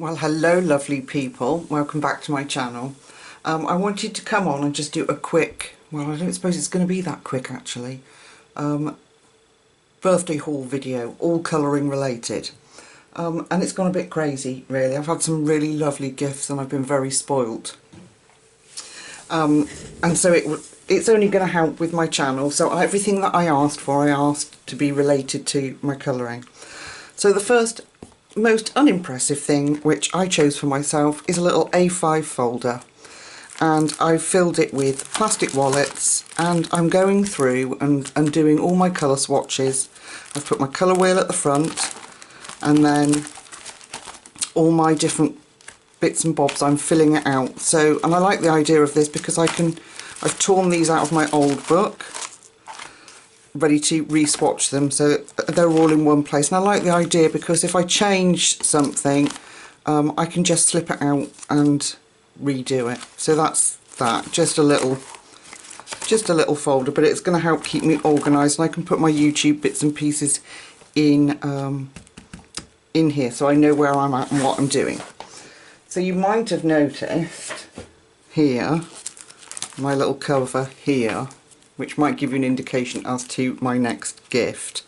Well, hello lovely people, welcome back to my channel. I wanted to come on and just do a quick, well I don't suppose it's going to be that quick actually, birthday haul video, all colouring related. And it's gone a bit crazy really. I've had some really lovely gifts and I've been very spoilt. And so it's only going to help with my channel, so everything that I asked for, I asked to be related to my colouring. So the first most unimpressive thing which I chose for myself is a little A5 folder, and I've filled it with plastic wallets, and I'm going through and doing all my colour swatches. I've put my colour wheel at the front, and then all my different bits and bobs I'm filling it out. So, and I like the idea of this because I've torn these out of my old book ready to re-swatch them, so they're all in one place. And I like the idea because if I change something, I can just slip it out and redo it. So that's that, just a little folder, but it's going to help keep me organised, and I can put my YouTube bits and pieces in here, so I know where I'm at and what I'm doing. So you might have noticed here, my little cover here, which might give you an indication as to my next gift.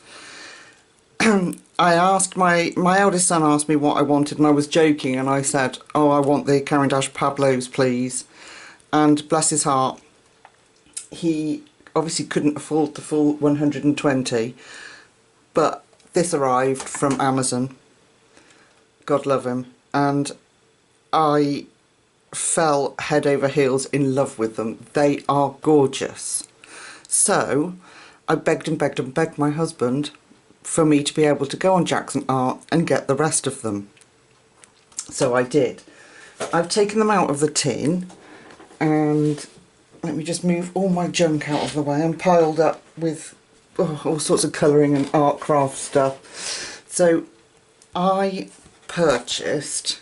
I asked my eldest son asked me what I wanted, and I was joking, and I said, oh, I want the Caran d'Ache Pablos please. And bless his heart, he obviously couldn't afford the full 120, but this arrived from Amazon, God love him, and I fell head over heels in love with them. They are gorgeous. So I begged and begged and begged my husband for me to be able to go on Jackson Art and get the rest of them. So I did. I've taken them out of the tin, and let me just move all my junk out of the way. I'm piled up with all sorts of colouring and art craft stuff. So I purchased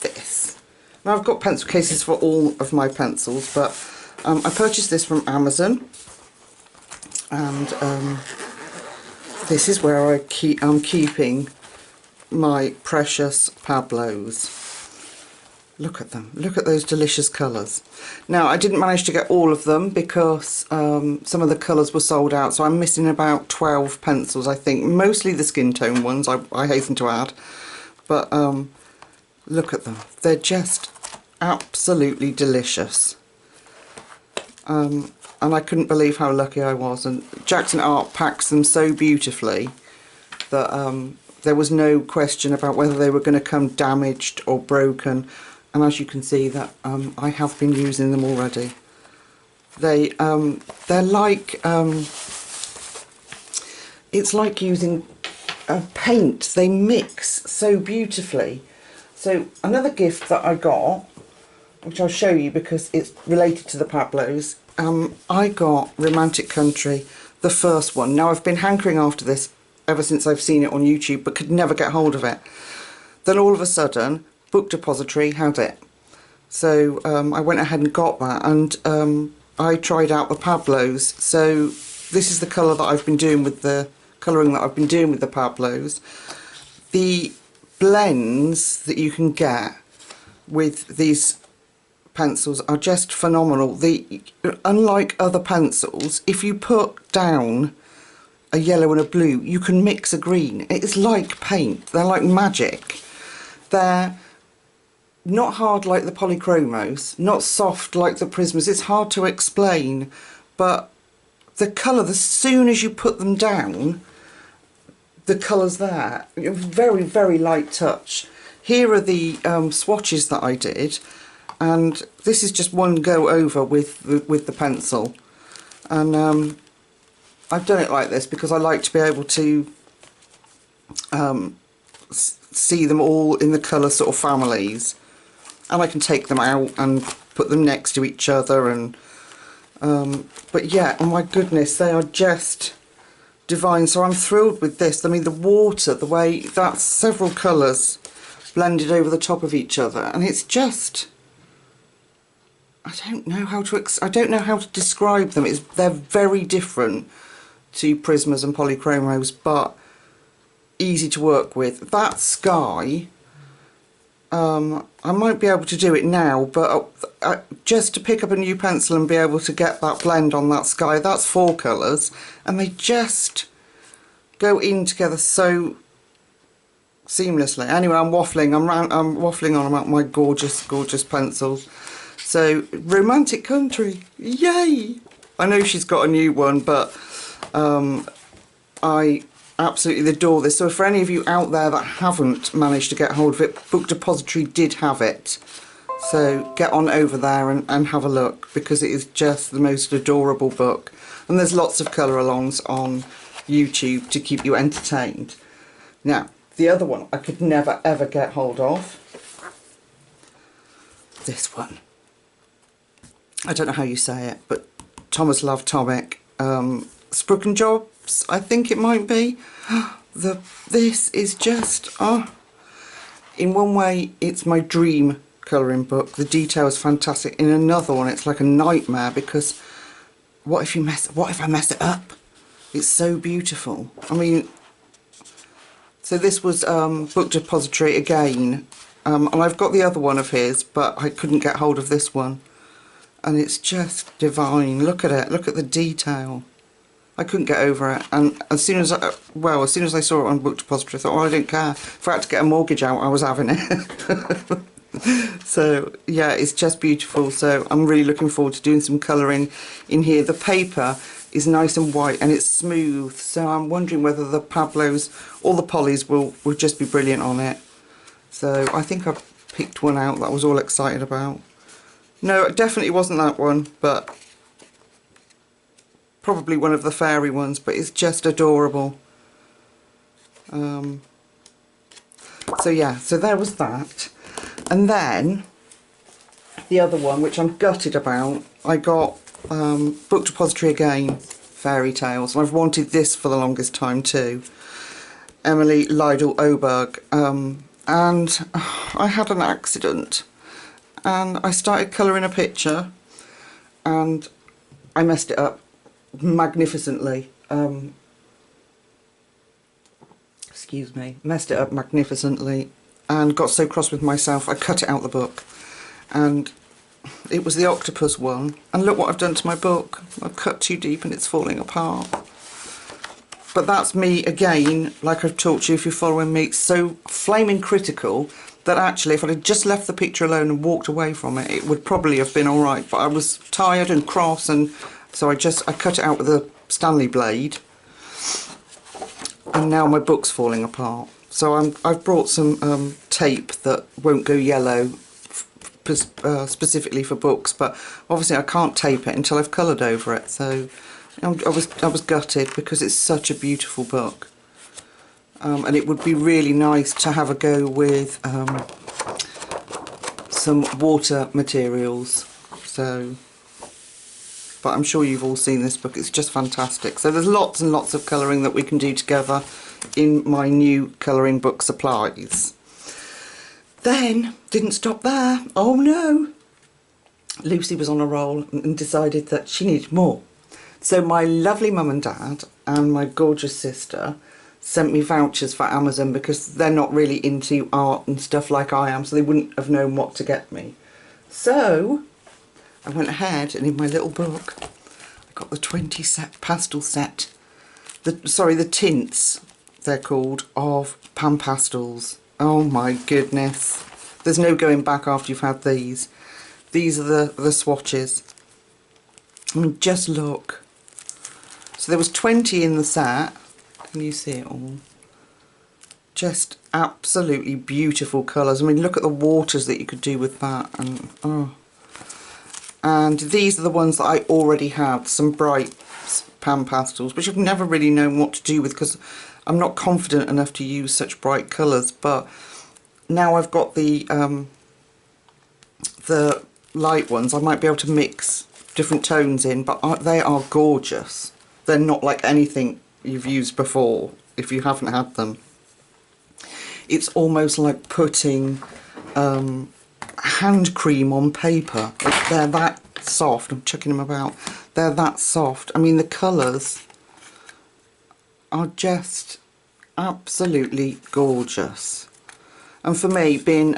this. Now I've got pencil cases for all of my pencils, but I purchased this from Amazon, and this is where I'm keeping my precious Pablos. Look at them, look at those delicious colours. Now I didn't manage to get all of them because some of the colours were sold out, so I'm missing about 12 pencils I think, mostly the skin tone ones I hasten to add, but look at them, they're just absolutely delicious. And I couldn't believe how lucky I was, and Jackson Art packs them so beautifully that there was no question about whether they were going to come damaged or broken. And as you can see, that I have been using them already. They're like it's like using paint. They mix so beautifully. So another gift that I got, which I'll show you because it's related to the Pablos, I got Romantic Country, the first one. Now I've been hankering after this ever since I've seen it on YouTube, but could never get hold of it. Then all of a sudden, Book Depository had it. So I went ahead and got that, and I tried out the Pablos. So this is the colour that I've been doing with the colouring that I've been doing with the Pablos. The blends that you can get with these pencils are just phenomenal. Unlike other pencils, if you put down a yellow and a blue, you can mix a green. It's like paint. They're like magic. They're not hard like the polychromos, not soft like the prismas. It's hard to explain, but the colour, as soon as you put them down, the colour's there. Very, very light touch. Here are the swatches that I did, and this is just one go over with the pencil, and I've done it like this because I like to be able to see them all in the colour sort of families, and I can take them out and put them next to each other, and but yeah, oh my goodness, they are just divine. So I'm thrilled with this. I mean, the water, the way that's several colours blended over the top of each other, and it's just, I don't know how to describe them. They're very different to Prismas and Polychromos, but easy to work with. That sky I might be able to do it now, but just to pick up a new pencil and be able to get that blend on that sky, that's 4 colours, and they just go in together so seamlessly. Anyway, I'm waffling. I'm waffling on about my gorgeous, gorgeous pencils. So, Romantic Country, yay! I know she's got a new one, but I absolutely adore this. So for any of you out there that haven't managed to get hold of it, Book Depository did have it. So get on over there and have a look, because it is just the most adorable book. And there's lots of colour alongs on YouTube to keep you entertained. Now, the other one I could never ever get hold of, this one. I don't know how you say it, but Thomas Love Tomic, Sprook and Jobs, I think it might be. This is just, in one way it's my dream colouring book. The detail is fantastic. In another one it's like a nightmare, because what if I mess it up? It's so beautiful. I mean, so this was Book Depository again, and I've got the other one of his, but I couldn't get hold of this one. And it's just divine. Look at it. Look at the detail. I couldn't get over it. And as soon as I saw it on Book Depository, I thought, oh, I don't care. If I had to get a mortgage out, I was having it. So yeah, it's just beautiful. So I'm really looking forward to doing some colouring in here. The paper is nice and white and it's smooth. So I'm wondering whether the Pablos or the Polys will just be brilliant on it. So I think I've picked one out that I was all excited about. No, it definitely wasn't that one, but probably one of the fairy ones, but it's just adorable. So yeah, so there was that. And then the other one, which I'm gutted about, I got Book Depository again, Fairy Tales. I've wanted this for the longest time too. Emily Lydell Oberg. And I had an accident. And I started colouring a picture and I messed it up magnificently. Excuse me. Messed it up magnificently and got so cross with myself I cut it out the book. And it was the octopus one. And look what I've done to my book. I've cut too deep and it's falling apart. But that's me again, like I've talked to you if you're following me, so flaming critical that actually if I had just left the picture alone and walked away from it, it would probably have been alright. But I was tired and cross, and so I cut it out with a Stanley blade, and now my book's falling apart. So I've brought some tape that won't go yellow specifically for books, but obviously I can't tape it until I've coloured over it. So I was gutted because it's such a beautiful book. And it would be really nice to have a go with some water materials. So, but I'm sure you've all seen this book. It's just fantastic. So there's lots and lots of colouring that we can do together in my new colouring book supplies. Then, didn't stop there. Oh no! Lucy was on a roll and decided that she needed more. So my lovely mum and dad and my gorgeous sister sent me vouchers for Amazon, because they're not really into art and stuff like I am, so they wouldn't have known what to get me. So I went ahead and in my little book I got the 20 set pastel set, the tints they're called, of pan pastels. Oh my goodness, there's no going back after you've had these. These are the swatches. I mean, just look. So there was 20 in the set. Can you see it all? Just absolutely beautiful colours. I mean, look at the waters that you could do with that. And oh. And these are the ones that I already have, some bright pan pastels, which I've never really known what to do with, because I'm not confident enough to use such bright colours. But now I've got the light ones, I might be able to mix different tones in, but they are gorgeous. They're not like anything you've used before if you haven't had them. It's almost like putting hand cream on paper. They're that soft. I'm chucking them about. They're that soft. I mean, the colours are just absolutely gorgeous. And for me, being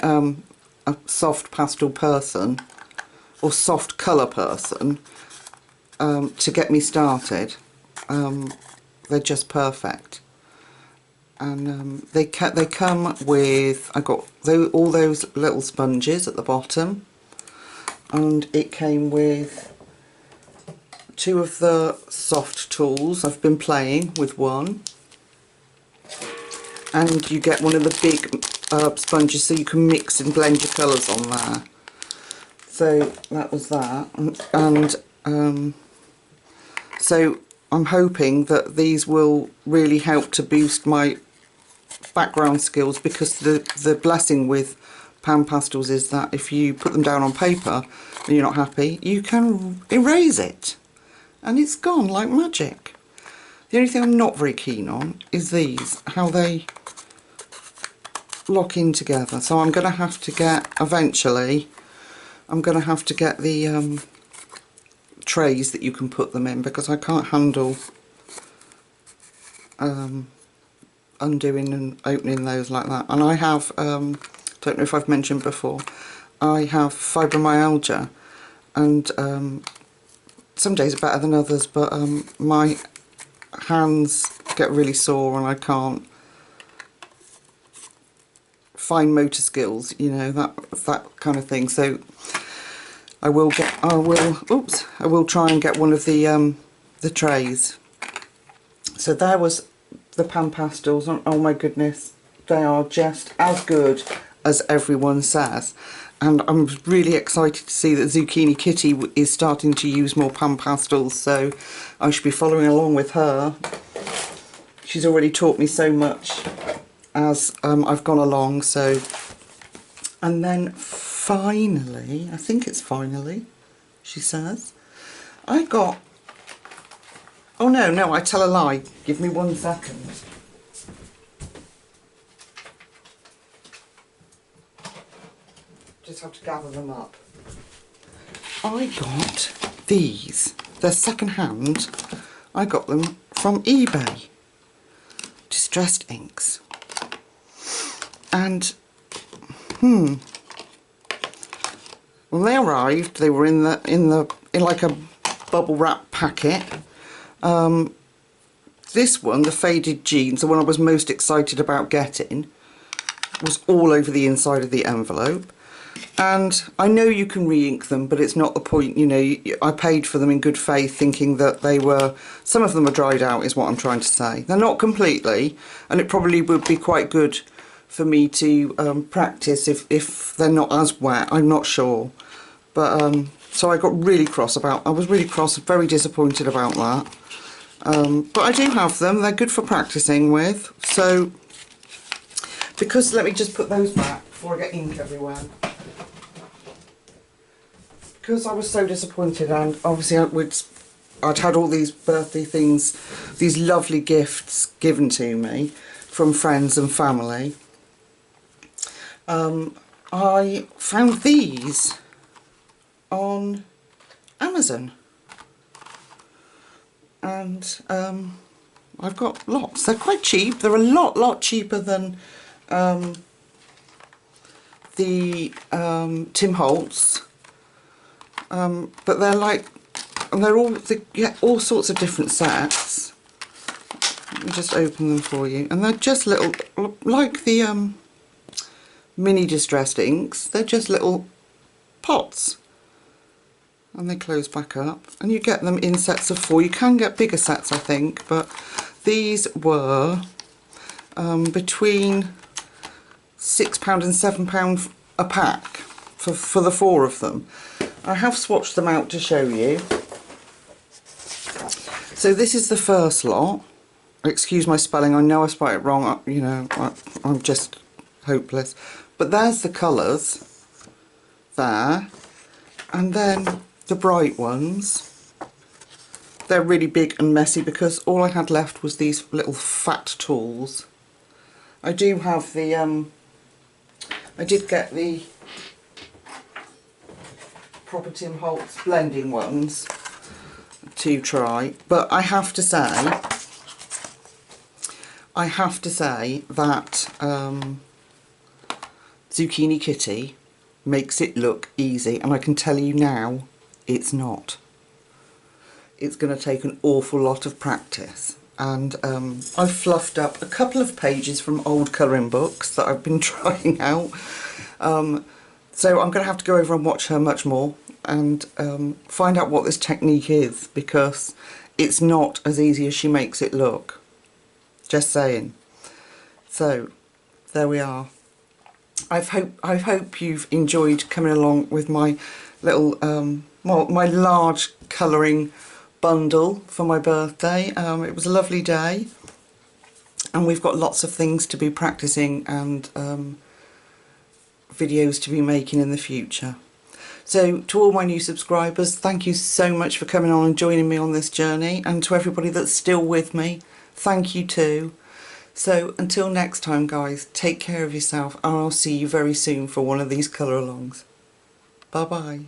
a soft pastel person or soft colour person to get me started. They're just perfect. And they come with, I got all those little sponges at the bottom, and it came with 2 of the soft tools. I've been playing with one, and you get one of the big sponges so you can mix and blend your colours on there. So that was that, and so I'm hoping that these will really help to boost my background skills, because the blessing with pan pastels is that if you put them down on paper and you're not happy, you can erase it and it's gone like magic. The only thing I'm not very keen on is these, how they lock in together. So I'm going to have to get, eventually, I'm going to have to get the trays that you can put them in, because I can't handle undoing and opening those like that. And I have, don't know if I've mentioned before, I have fibromyalgia, and some days are better than others, but my hands get really sore and I can't fine motor skills, you know, that kind of thing. So I will try and get one of the trays. So there was the pan pastels. Oh my goodness, they are just as good as everyone says, and I'm really excited to see that Zucchini Kitty is starting to use more pan pastels, so I should be following along with her. She's already taught me so much as I've gone along. So, and then finally, I think it's finally, she says, I got, oh no, I tell a lie, give me 1 second. Just have to gather them up. I got these, they're second hand, I got them from eBay, distressed inks, and when they arrived, they were in like a bubble wrap packet. This one, the faded jeans, the one I was most excited about getting, was all over the inside of the envelope. And I know you can re-ink them, but it's not the point, you know. I paid for them in good faith, thinking that they were, some of them are dried out is what I'm trying to say. They're not completely, and it probably would be quite good for me to practice if they're not as wet. I'm not sure, but so I got really cross about, I was really cross, very disappointed about that. But I do have them, they're good for practicing with. So, because, let me just put those back before I get ink everywhere. Because I was so disappointed, and obviously I'd had all these birthday things, these lovely gifts given to me from friends and family. I found these on Amazon, and I've got lots. They're quite cheap. They're a lot cheaper than the Tim Holtz, but they're like, and they get all sorts of different sets. Let me just open them for you, and they're just little, like the mini distressed inks. They're just little pots, and they close back up, and you get them in sets of 4. You can get bigger sets, I think, but these were between £6 and £7 a pack for the 4 of them. I have swatched them out to show you. So this is the first lot. Excuse my spelling, I know I spelled it wrong, you know, I'm just hopeless. But there's the colours there, and then the bright ones. They're really big and messy because all I had left was these little fat tools. I do have the, I did get the proper Tim Holtz blending ones to try, but I have to say that Zucchini Kitty makes it look easy, and I can tell you now it's not. It's going to take an awful lot of practice, and I've fluffed up a couple of pages from old colouring books that I've been trying out, so I'm going to have to go over and watch her much more and find out what this technique is, because it's not as easy as she makes it look, just saying. So there we are. I hope you've enjoyed coming along with my little well, my large colouring bundle for my birthday. It was a lovely day, and we've got lots of things to be practicing and videos to be making in the future. So to all my new subscribers, thank you so much for coming on and joining me on this journey, and to everybody that's still with me, thank you too. So until next time guys, take care of yourself, and I'll see you very soon for one of these colour alongs. Bye bye.